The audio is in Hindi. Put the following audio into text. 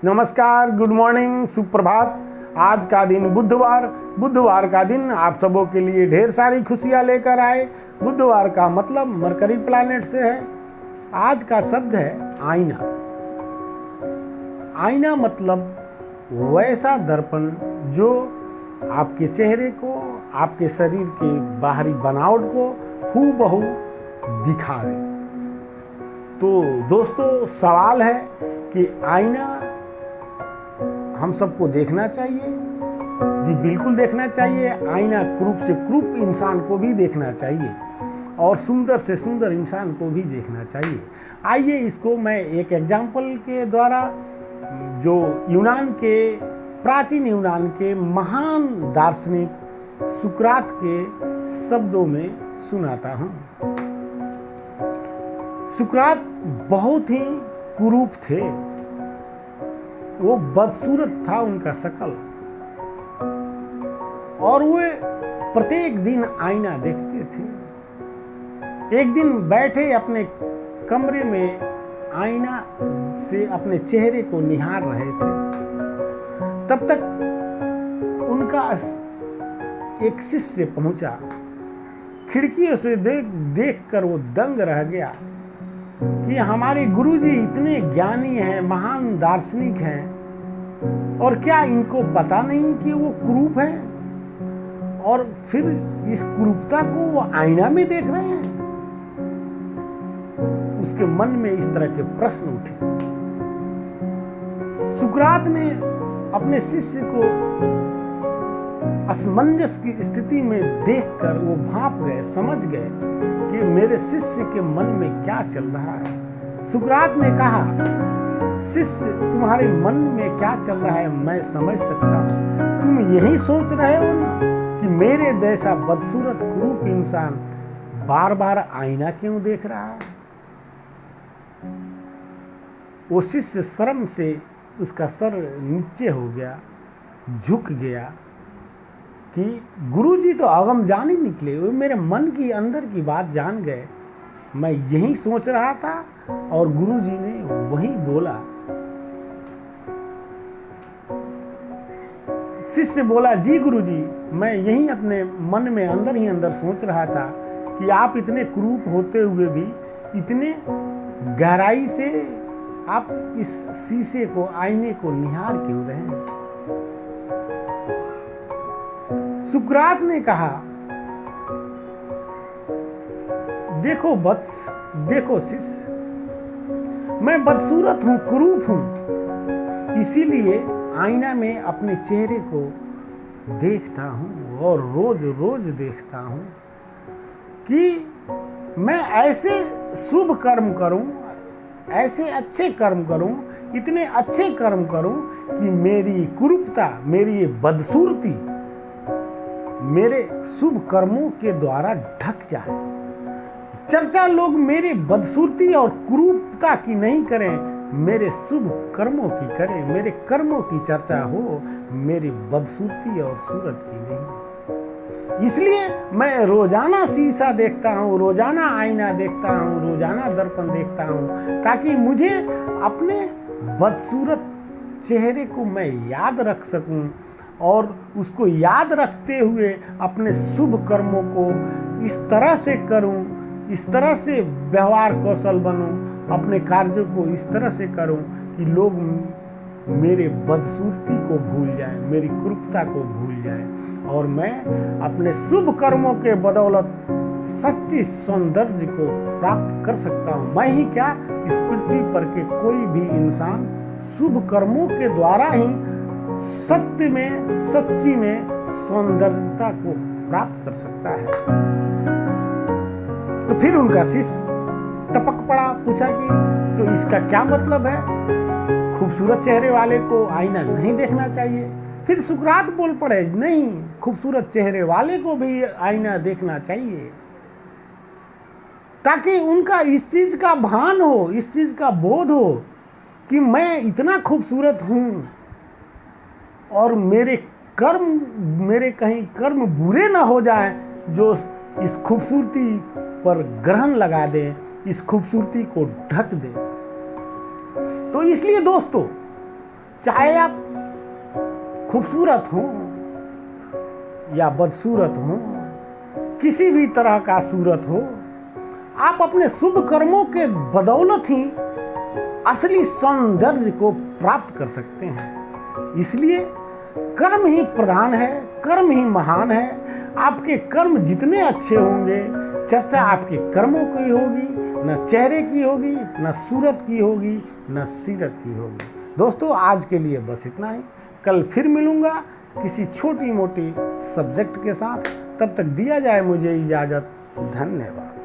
नमस्कार, गुड मॉर्निंग, सुप्रभात। आज का दिन बुधवार का दिन आप सबों के लिए ढेर सारी खुशियां लेकर आए। बुधवार का मतलब मरकरी प्लैनेट से है। आज का शब्द है आईना। आईना मतलब वैसा दर्पण जो आपके चेहरे को, आपके शरीर के बाहरी बनावट को हूबहू दिखावे। तो दोस्तों, सवाल है कि आईना हम सबको देखना चाहिए? जी बिल्कुल देखना चाहिए। आईना क्रूप से क्रूप इंसान को भी देखना चाहिए और सुंदर से सुंदर इंसान को भी देखना चाहिए। आइए इसको मैं एक एग्जाम्पल के द्वारा जो प्राचीन यूनान के महान दार्शनिक सुकरात के शब्दों में सुनाता हूँ। सुकरात बहुत ही कुरूप थे। वो बदसूरत था उनका शकल, और वे प्रत्येक दिन आईना देखते थे। एक दिन बैठे अपने कमरे में आईना से अपने चेहरे को निहार रहे थे। तब तक उनका एक शिष्य पहुंचा। खिड़कियों से देख कर वो दंग रह गया कि हमारे गुरुजी इतने ज्ञानी हैं, महान दार्शनिक हैं, और क्या इनको पता नहीं कि वो कुरूप हैं? और फिर इस कुरूपता को वो आईना में देख रहे हैं। उसके मन में इस तरह के प्रश्न उठे। सुकरात ने अपने शिष्य को असमंजस की स्थिति में देखकर वो भाप गए, समझ गए कि मेरे शिष्य के मन में क्या चल रहा है। सुकरात ने कहा, शिष्य, तुम्हारे मन में क्या चल रहा है मैं समझ सकता हूँ। तुम यही सोच रहे हो ना कि मेरे जैसा बदसूरत कुरूप इंसान बार बार आईना क्यों देख रहा है? वो शिष्य शर्म से उसका सर नीचे हो गया, झुक गया कि गुरुजी तो अगम जान ही निकले, वो मेरे मन की अंदर की बात जान गए। मैं यही सोच रहा था और गुरुजी ने वही बोला। शिष्य बोला, जी गुरुजी, मैं यही अपने मन में अंदर ही अंदर सोच रहा था कि आप इतने कुरूप होते हुए भी इतने गहराई से आप इस शीशे को, आईने को निहार क्यों रहे हैं? सुकरात ने कहा, देखो शिष्य, मैं बदसूरत हूं, कुरूप हूं, इसीलिए आईना में अपने चेहरे को देखता हूं और रोज रोज देखता हूं कि मैं ऐसे शुभ कर्म करूं, ऐसे अच्छे कर्म करूं, इतने अच्छे कर्म करूं कि मेरी कुरूपता, मेरी ये बदसूरती मेरे शुभ कर्मों के द्वारा ढक जाए। चर्चा लोग मेरे बदसूरती और कुरूपता की नहीं करें, मेरे शुभ कर्मों की करें। मेरे कर्मों की चर्चा हो, मेरी बदसूरती और सूरत की नहीं। इसलिए मैं रोजाना शीशा देखता हूँ, रोजाना आईना देखता हूँ, रोजाना दर्पण देखता हूँ, ताकि मुझे अपने बदसूरत चेहरे को मैं याद रख सकूं और उसको याद रखते हुए अपने शुभ कर्मों को इस तरह से करूं, इस तरह से व्यवहार कौशल बनूं, अपने कार्यों को इस तरह से करूं कि लोग मेरे बदसूरती को भूल जाएं, मेरी कुरूपता को भूल जाएं, और मैं अपने शुभ कर्मों के बदौलत सच्ची सौंदर्य को प्राप्त कर सकता हूं। मैं ही क्या, इस पृथ्वी पर के कोई भी इंसान शुभ कर्मों के द्वारा ही सत्य में, सच्ची में सौंदर्यता को प्राप्त कर सकता है। तो फिर उनका शिष्य टपक पड़ा, पूछा कि तो इसका क्या मतलब है? खूबसूरत चेहरे वाले को आईना नहीं देखना चाहिए? फिर सुकरात बोल पड़े, नहीं, खूबसूरत चेहरे वाले को भी आईना देखना चाहिए, ताकि उनका इस चीज का भान हो, इस चीज का बोध हो कि मैं इतना खूबसूरत हूं और मेरे कहीं कर्म बुरे ना हो जाएं जो इस खूबसूरती पर ग्रहण लगा दें, इस खूबसूरती को ढक दें। तो इसलिए दोस्तों, चाहे आप खूबसूरत हो या बदसूरत हो, किसी भी तरह का सूरत हो, आप अपने शुभ कर्मों के बदौलत ही असली सौंदर्य को प्राप्त कर सकते हैं। इसलिए कर्म ही प्रधान है, कर्म ही महान है। आपके कर्म जितने अच्छे होंगे, चर्चा आपके कर्मों की होगी, न चेहरे की होगी, न सूरत की होगी, न सीरत की होगी। दोस्तों, आज के लिए बस इतना ही। कल फिर मिलूंगा किसी छोटी मोटी सब्जेक्ट के साथ। तब तक दिया जाए मुझे इजाज़त। धन्यवाद।